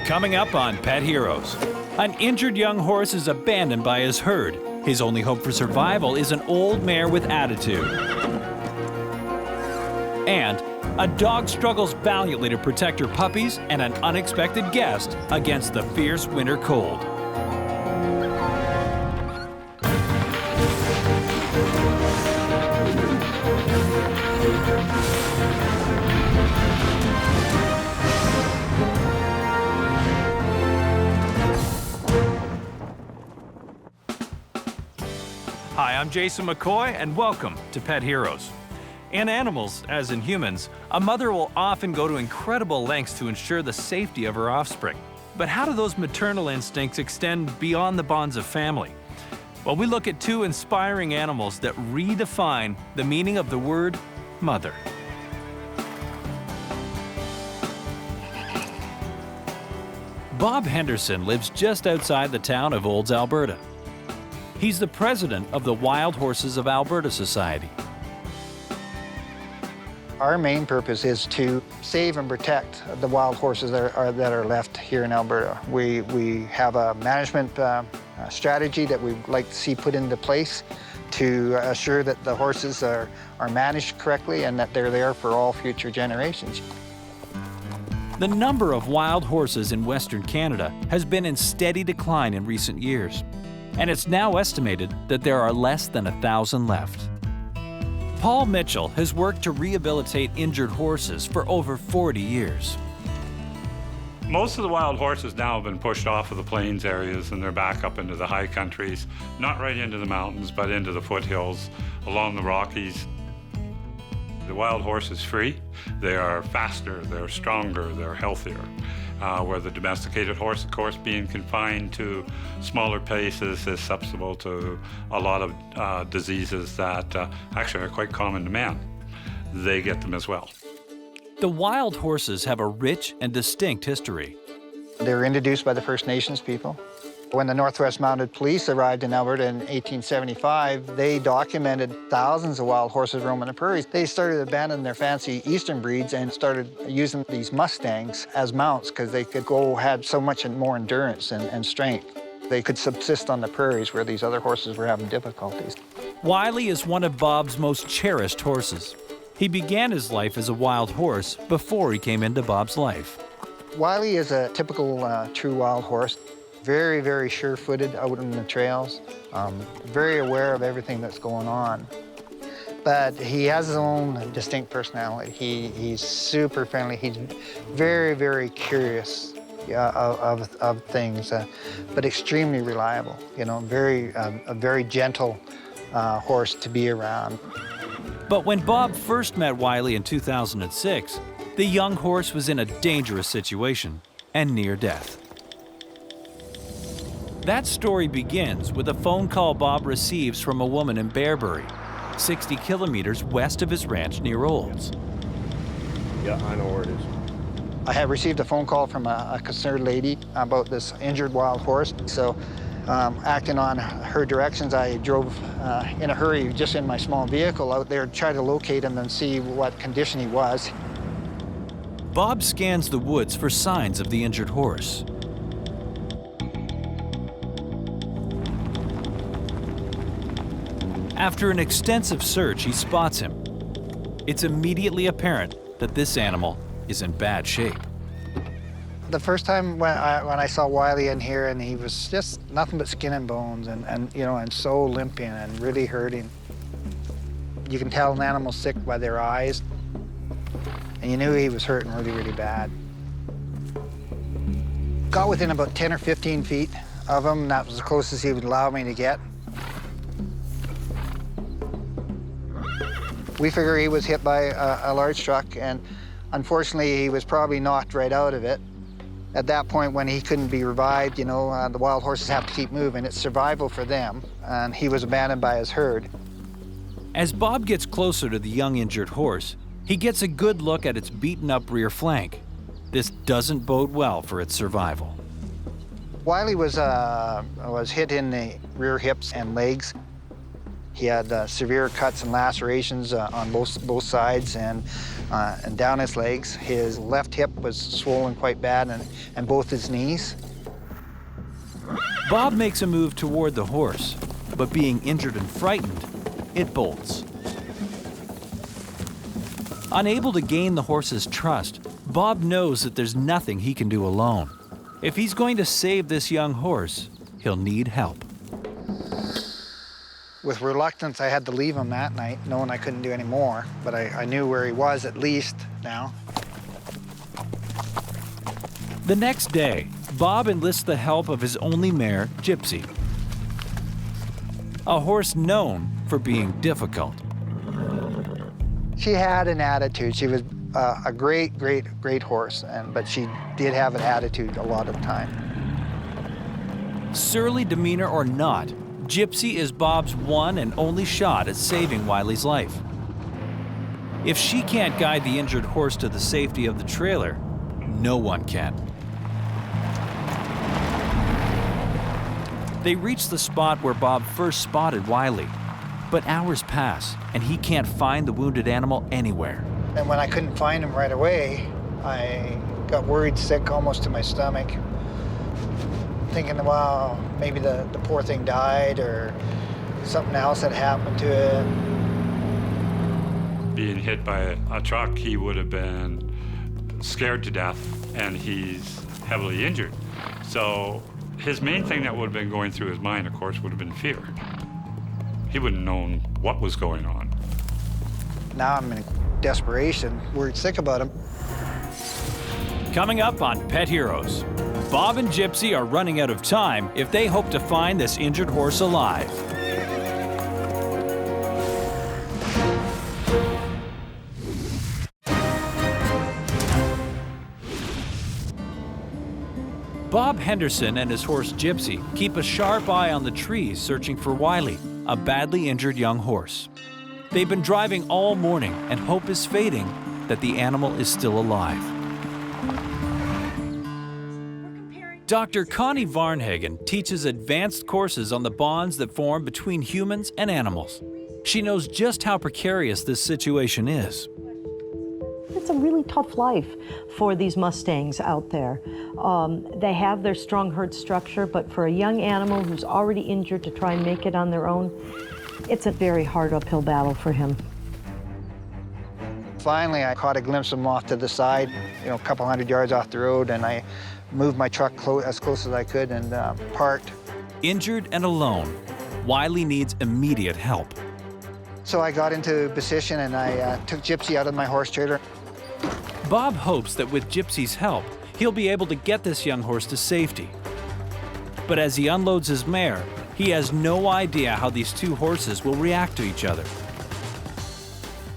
Coming up on Pet Heroes, an injured young horse is abandoned by his herd. His only hope for survival is an old mare with attitude. And a dog struggles valiantly to protect her puppies and an unexpected guest against the fierce winter cold. Hi, I'm Jason McCoy, and welcome to Pet Heroes. In animals, as in humans, a mother will often go to incredible lengths to ensure the safety of her offspring. But how do those maternal instincts extend beyond the bonds of family? Well, we look at two inspiring animals that redefine the meaning of the word mother. Bob Henderson lives just outside the town of Olds, Alberta. He's the president of the Wild Horses of Alberta Society. Our main purpose is to save and protect the wild horses that are left here in Alberta. We have a management strategy that we'd like to see put into place to assure that the horses are managed correctly and that they're there for all future generations. The number of wild horses in Western Canada has been in steady decline in recent years, and it's now estimated that there are less than 1,000 left. Paul Mitchell has worked to rehabilitate injured horses for over 40 years. Most of the wild horses now have been pushed off of the plains areas and they're back up into the high countries, not right into the mountains, but into the foothills, along the Rockies. The wild horse is free. They are faster, they're stronger, they're healthier. Where the domesticated horse, of course, being confined to smaller places, is susceptible to a lot of diseases that actually are quite common to man. They get them as well. The wild horses have a rich and distinct history. They were introduced by the First Nations people. When the Northwest Mounted Police arrived in Alberta in 1875, they documented thousands of wild horses roaming the prairies. They started abandoning their fancy eastern breeds and started using these Mustangs as mounts because they had so much more endurance and strength. They could subsist on the prairies where these other horses were having difficulties. Wylie is one of Bob's most cherished horses. He began his life as a wild horse before he came into Bob's life. Wylie is a typical true wild horse. Very, very sure-footed out on the trails, very aware of everything that's going on. But he has his own distinct personality. He's super friendly. He's very, very curious of things, but extremely reliable. You know, a very gentle horse to be around. But when Bob first met Wylie in 2006, the young horse was in a dangerous situation and near death. That story begins with a phone call Bob receives from a woman in Bearbury, 60 kilometers west of his ranch near Olds. Yeah, I know where it is. I have received a phone call from a concerned lady about this injured wild horse. So, acting on her directions, I drove in a hurry, just in my small vehicle out there, to try to locate him and see what condition he was. Bob scans the woods for signs of the injured horse. After an extensive search, he spots him. It's immediately apparent that this animal is in bad shape. The first time when I saw Wylie in here, and he was just nothing but skin and bones, and so limping and really hurting. You can tell an animal's sick by their eyes, and you knew he was hurting really, really bad. Got within about 10 or 15 feet of him, and that was the closest he would allow me to get. We figure he was hit by a large truck, and unfortunately, he was probably knocked right out of it. At that point, when he couldn't be revived, the wild horses have to keep moving. It's survival for them, and he was abandoned by his herd. As Bob gets closer to the young injured horse, he gets a good look at its beaten-up rear flank. This doesn't bode well for its survival. Wylie was hit in the rear hips and legs. He had severe cuts and lacerations on both sides and down his legs. His left hip was swollen quite bad, and both his knees. Bob makes a move toward the horse, but being injured and frightened, it bolts. Unable to gain the horse's trust, Bob knows that there's nothing he can do alone. If he's going to save this young horse, he'll need help. With reluctance, I had to leave him that night, knowing I couldn't do any more, but I knew where he was at least now. The next day, Bob enlists the help of his only mare, Gypsy, a horse known for being difficult. She had an attitude. She was a great horse, but she did have an attitude a lot of the time. Surly demeanor or not, Gypsy is Bob's one and only shot at saving Wylie's life. If she can't guide the injured horse to the safety of the trailer, no one can. They reach the spot where Bob first spotted Wylie, but hours pass and he can't find the wounded animal anywhere. And when I couldn't find him right away, I got worried sick almost to my stomach, thinking, well, maybe the poor thing died or something else had happened to it. Being hit by a truck, he would have been scared to death, and he's heavily injured. So his main thing that would have been going through his mind, of course, would have been fear. He wouldn't have known what was going on. Now I'm in desperation, worried sick about him. Coming up on Pet Heroes, Bob and Gypsy are running out of time if they hope to find this injured horse alive. Bob Henderson and his horse Gypsy keep a sharp eye on the trees searching for Wylie, a badly injured young horse. They've been driving all morning and hope is fading that the animal is still alive. Dr. Connie Varnhagen teaches advanced courses on the bonds that form between humans and animals. She knows just how precarious this situation is. It's a really tough life for these Mustangs out there. They have their strong herd structure, but for a young animal who's already injured to try and make it on their own, it's a very hard uphill battle for him. Finally, I caught a glimpse of him off to the side, a couple hundred yards off the road, and I moved my truck as close as I could and parked. Injured and alone, Wylie needs immediate help. So I got into position and I took Gypsy out of my horse trailer. Bob hopes that with Gypsy's help, he'll be able to get this young horse to safety. But as he unloads his mare, he has no idea how these two horses will react to each other.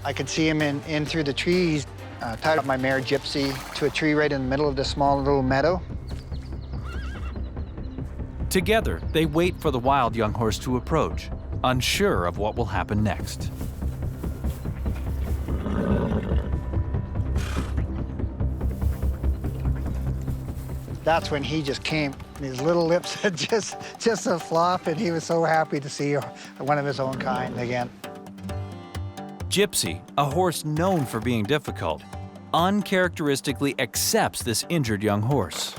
I could see him in through the trees, tied up my mare Gypsy to a tree right in the middle of this small little meadow. Together, they wait for the wild young horse to approach, unsure of what will happen next. That's when he just came. His little lips had just a flop, and he was so happy to see one of his own kind again. Gypsy, a horse known for being difficult, uncharacteristically accepts this injured young horse.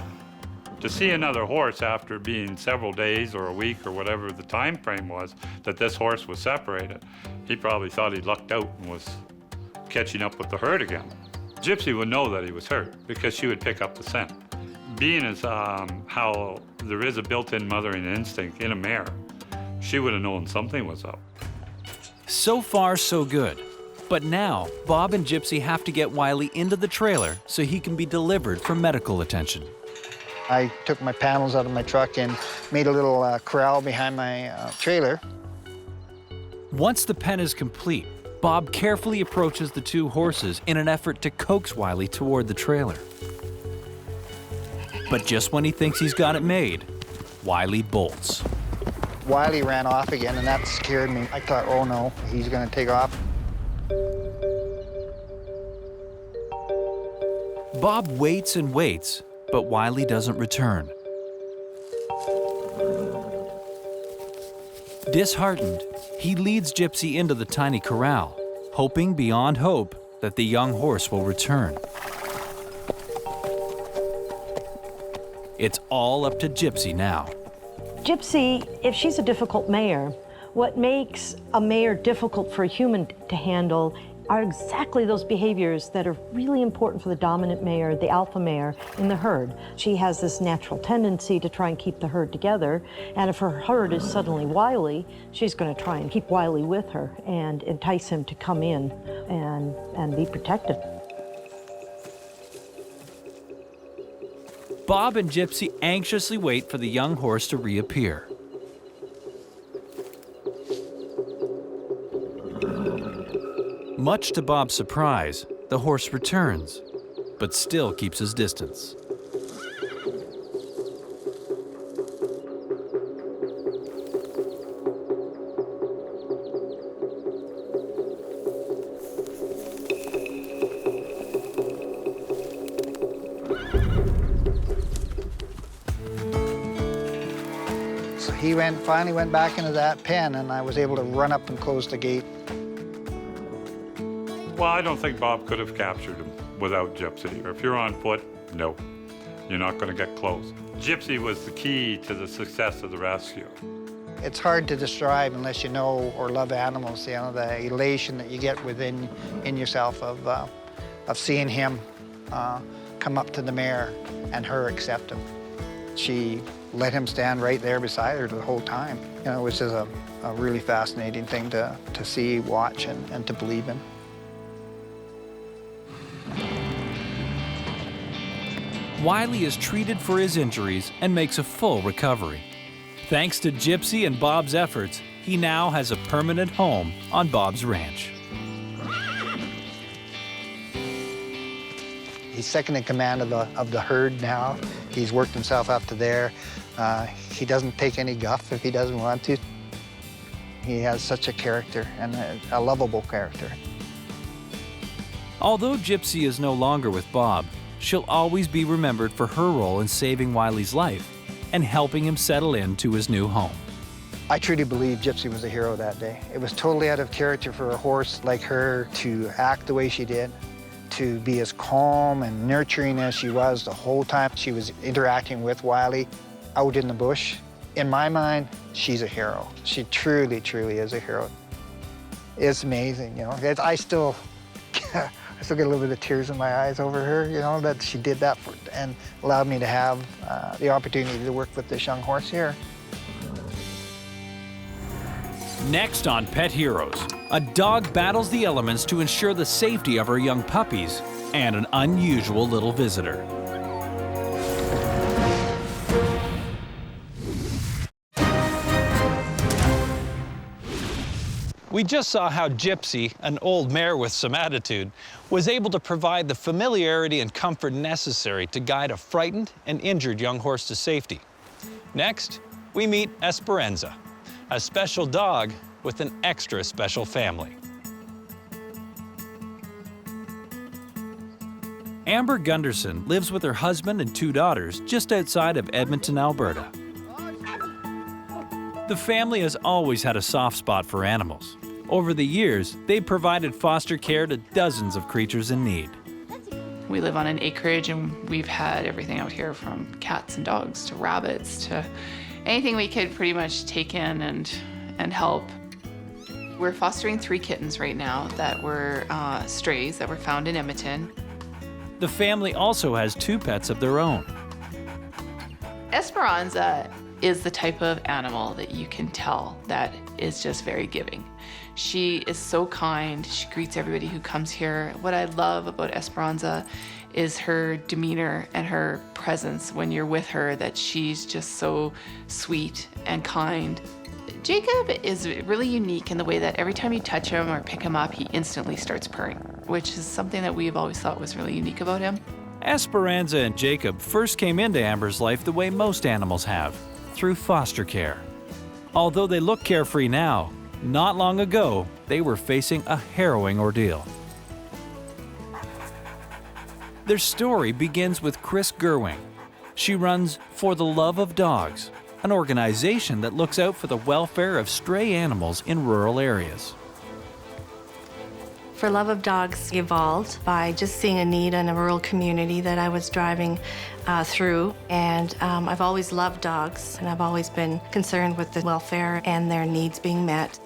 To see another horse after being several days or a week or whatever the time frame was that this horse was separated, he probably thought he'd lucked out and was catching up with the herd again. Gypsy would know that he was hurt because she would pick up the scent. Being as how there is a built-in mothering instinct in a mare, she would have known something was up. So far, so good. But now, Bob and Gypsy have to get Wylie into the trailer so he can be delivered for medical attention. I took my panels out of my truck and made a little corral behind my trailer. Once the pen is complete, Bob carefully approaches the two horses in an effort to coax Wylie toward the trailer. But just when he thinks he's got it made, Wylie bolts. Wylie ran off again, and that scared me. I thought, oh no, he's going to take off. Bob waits and waits, but Wylie doesn't return. Disheartened, He leads Gypsy into the tiny corral, hoping beyond hope that the young horse will return. It's all up to Gypsy now. Gypsy, if she's a difficult mare, what makes a mare difficult for a human to handle are exactly those behaviors that are really important for the dominant mare, the alpha mare in the herd. She has this natural tendency to try and keep the herd together, and if her herd is suddenly Wylie, she's going to try and keep Wylie with her and entice him to come in and be protected. Bob and Gypsy anxiously wait for the young horse to reappear. Much to Bob's surprise, the horse returns, but still keeps his distance. So he finally went back into that pen, and I was able to run up and close the gate. Well, I don't think Bob could have captured him without Gypsy. Or if you're on foot, no, you're not going to get close. Gypsy was the key to the success of the rescue. It's hard to describe unless you know or love animals, you know, the elation that you get within yourself of seeing him come up to the mare and her accept him. She let him stand right there beside her the whole time, you know, which is a really fascinating thing to see, watch, and to believe in. Wylie is treated for his injuries and makes a full recovery. Thanks to Gypsy and Bob's efforts, he now has a permanent home on Bob's ranch. He's second in command of the herd now. He's worked himself up to there. He doesn't take any guff if he doesn't want to. He has such a character, and a lovable character. Although Gypsy is no longer with Bob, she'll always be remembered for her role in saving Wylie's life and helping him settle into his new home. I truly believe Gypsy was a hero that day. It was totally out of character for a horse like her to act the way she did, to be as calm and nurturing as she was the whole time she was interacting with Wylie out in the bush. In my mind, she's a hero. She truly, truly is a hero. It's amazing, you know. I still get a little bit of tears in my eyes over her, you know, that she did that and allowed me to have the opportunity to work with this young horse here. Next on Pet Heroes, a dog battles the elements to ensure the safety of her young puppies and an unusual little visitor. We just saw how Gypsy, an old mare with some attitude, was able to provide the familiarity and comfort necessary to guide a frightened and injured young horse to safety. Next, we meet Esperanza, a special dog with an extra special family. Amber Gunderson lives with her husband and 2 daughters just outside of Edmonton, Alberta. The family has always had a soft spot for animals. Over the years, they've provided foster care to dozens of creatures in need. We live on an acreage and we've had everything out here from cats and dogs to rabbits to anything we could pretty much take in and help. We're fostering 3 kittens right now that were strays that were found in Edmonton. The family also has 2 pets of their own. Esperanza is the type of animal that you can tell that is just very giving. She is so kind. She greets everybody who comes here. What I love about Esperanza is her demeanor and her presence when you're with her, that she's just so sweet and kind. Jacob is really unique in the way that every time you touch him or pick him up, he instantly starts purring, which is something that we've always thought was really unique about him. Esperanza and Jacob first came into Amber's life the way most animals have, through foster care. Although they look carefree now, not long ago, they were facing a harrowing ordeal. Their story begins with Chris Gerwing. She runs For the Love of Dogs, an organization that looks out for the welfare of stray animals in rural areas. For Love of Dogs evolved by just seeing a need in a rural community that I was driving through. And I've always loved dogs, and I've always been concerned with the welfare and their needs being met.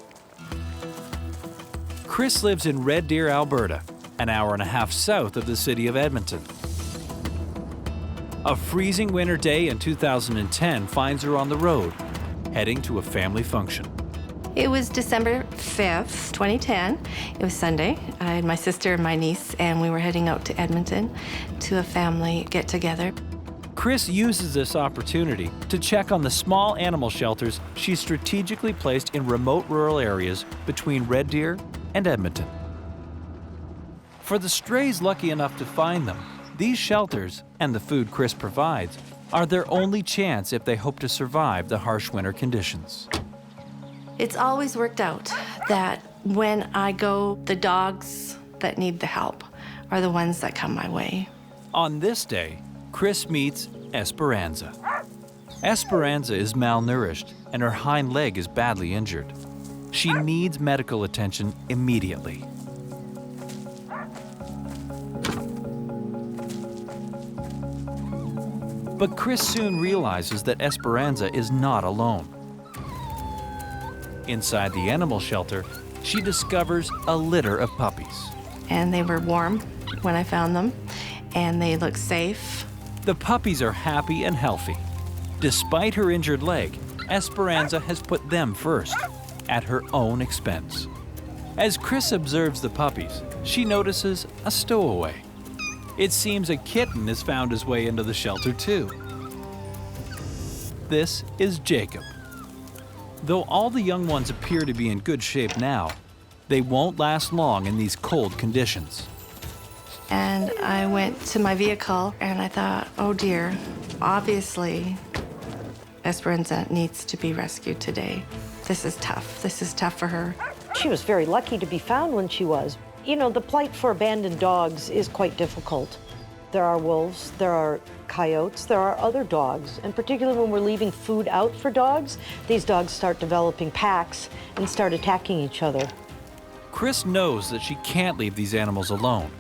Chris lives in Red Deer, Alberta, an hour and a half south of the city of Edmonton. A freezing winter day in 2010 finds her on the road, heading to a family function. It was December 5th, 2010. It was Sunday. I had my sister and my niece, and we were heading out to Edmonton to a family get-together. Chris uses this opportunity to check on the small animal shelters she's strategically placed in remote rural areas between Red Deer and Edmonton. For the strays lucky enough to find them, these shelters, and the food Chris provides, are their only chance if they hope to survive the harsh winter conditions. It's always worked out that when I go, the dogs that need the help are the ones that come my way. On this day, Chris meets Esperanza. Esperanza is malnourished and her hind leg is badly injured. She needs medical attention immediately. But Chris soon realizes that Esperanza is not alone. Inside the animal shelter, she discovers a litter of puppies. And they were warm when I found them, and they looked safe. The puppies are happy and healthy. Despite her injured leg, Esperanza has put them first, at her own expense. As Chris observes the puppies, she notices a stowaway. It seems a kitten has found his way into the shelter too. This is Jacob. Though all the young ones appear to be in good shape now, they won't last long in these cold conditions. And I went to my vehicle and I thought, oh dear, obviously Esperanza needs to be rescued today. This is tough. This is tough for her. She was very lucky to be found when she was. You know, the plight for abandoned dogs is quite difficult. There are wolves, there are coyotes, there are other dogs, and particularly when we're leaving food out for dogs, these dogs start developing packs and start attacking each other. Chris knows that she can't leave these animals alone.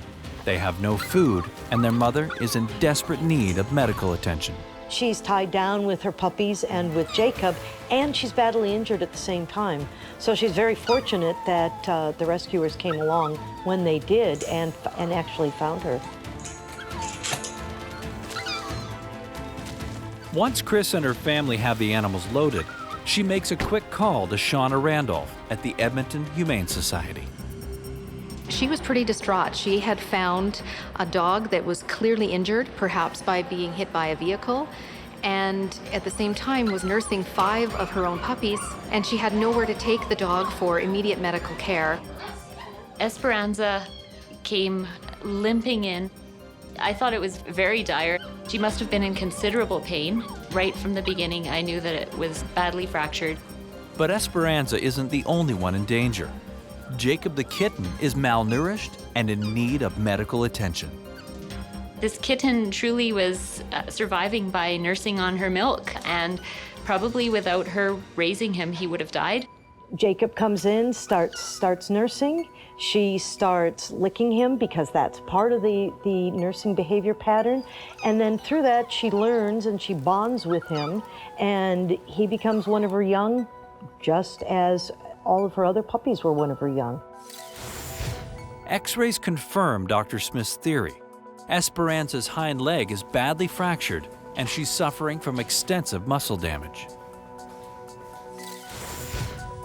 They have no food, and their mother is in desperate need of medical attention. She's tied down with her puppies and with Jacob, and she's badly injured at the same time. So she's very fortunate that the rescuers came along when they did and actually found her. Once Chris and her family have the animals loaded, she makes a quick call to Shauna Randolph at the Edmonton Humane Society. She was pretty distraught. She had found a dog that was clearly injured, perhaps by being hit by a vehicle, and at the same time was nursing 5 of her own puppies, and she had nowhere to take the dog for immediate medical care. Esperanza came limping in. I thought it was very dire. She must have been in considerable pain. Right from the beginning, I knew that it was badly fractured. But Esperanza isn't the only one in danger. Jacob the kitten is malnourished and in need of medical attention. This kitten truly was surviving by nursing on her milk, and probably without her raising him, he would have died. Jacob comes in, starts nursing. She starts licking him because that's part of the nursing behavior pattern. And then through that, she learns and she bonds with him, and he becomes one of her young, just as all of her other puppies were one of her young. X-rays confirm Dr. Smith's theory. Esperanza's hind leg is badly fractured, and she's suffering from extensive muscle damage.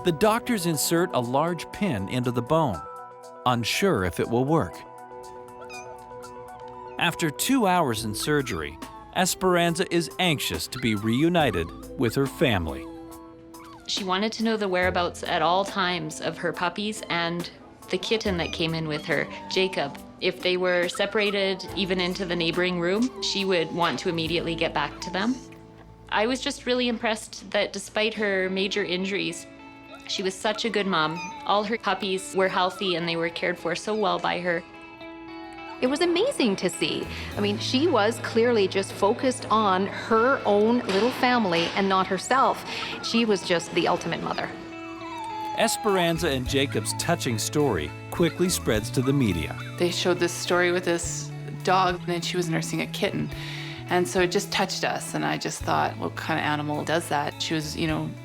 The doctors insert a large pin into the bone, unsure if it will work. After 2 hours in surgery, Esperanza is anxious to be reunited with her family. She wanted to know the whereabouts at all times of her puppies and the kitten that came in with her, Jacob. If they were separated even into the neighboring room, she would want to immediately get back to them. I was just really impressed that despite her major injuries, she was such a good mom. All her puppies were healthy and they were cared for so well by her. It was amazing to see. I mean, she was clearly just focused on her own little family and not herself. She was just the ultimate mother. Esperanza and Jacob's touching story quickly spreads to the media. They showed this story with this dog, and she was nursing a kitten. And so it just touched us, and I just thought, what kind of animal does that? She was,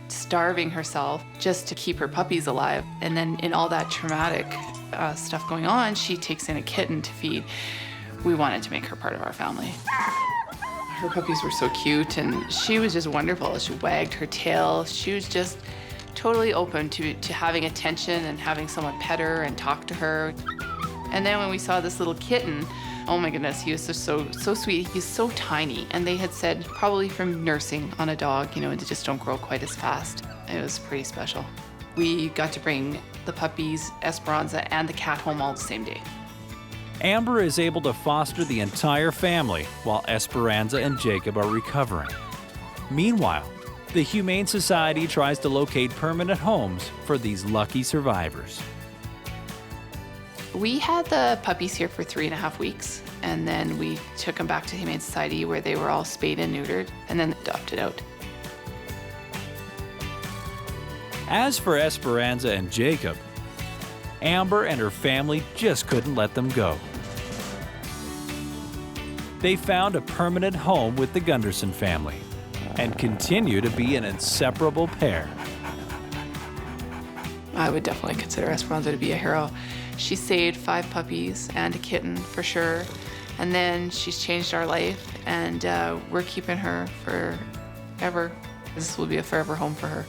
starving herself just to keep her puppies alive. And then in all that traumatic stuff going on, she takes in a kitten to feed. We wanted to make her part of our family. Her puppies were so cute, and she was just wonderful. She wagged her tail. She was just totally open to having attention and having someone pet her and talk to her. And then when we saw this little kitten, oh my goodness, he was just so sweet. He's so tiny, and they had said probably from nursing on a dog, they just don't grow quite as fast. It was pretty special. We got to bring the puppies, Esperanza, and the cat home all the same day. Amber is able to foster the entire family while Esperanza and Jacob are recovering. Meanwhile, the Humane Society tries to locate permanent homes for these lucky survivors. We had the puppies here for 3.5 weeks, and then we took them back to Humane Society where they were all spayed and neutered, and then adopted out. As for Esperanza and Jacob, Amber and her family just couldn't let them go. They found a permanent home with the Gunderson family and continue to be an inseparable pair. I would definitely consider Esperanza to be a hero. She saved 5 puppies and a kitten for sure, and then she's changed our life, and we're keeping her forever. This will be a forever home for her.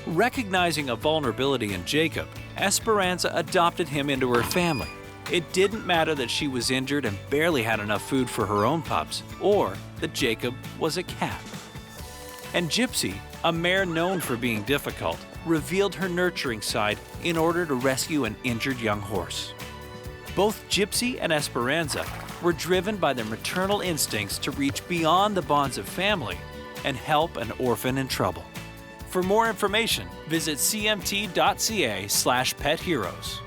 Recognizing a vulnerability in Jacob, Esperanza adopted him into her family. It didn't matter that she was injured and barely had enough food for her own pups, or that Jacob was a cat. And Gypsy, a mare known for being difficult, revealed her nurturing side in order to rescue an injured young horse. Both Gypsy and Esperanza were driven by their maternal instincts to reach beyond the bonds of family and help an orphan in trouble. For more information, visit cmt.ca/petheroes.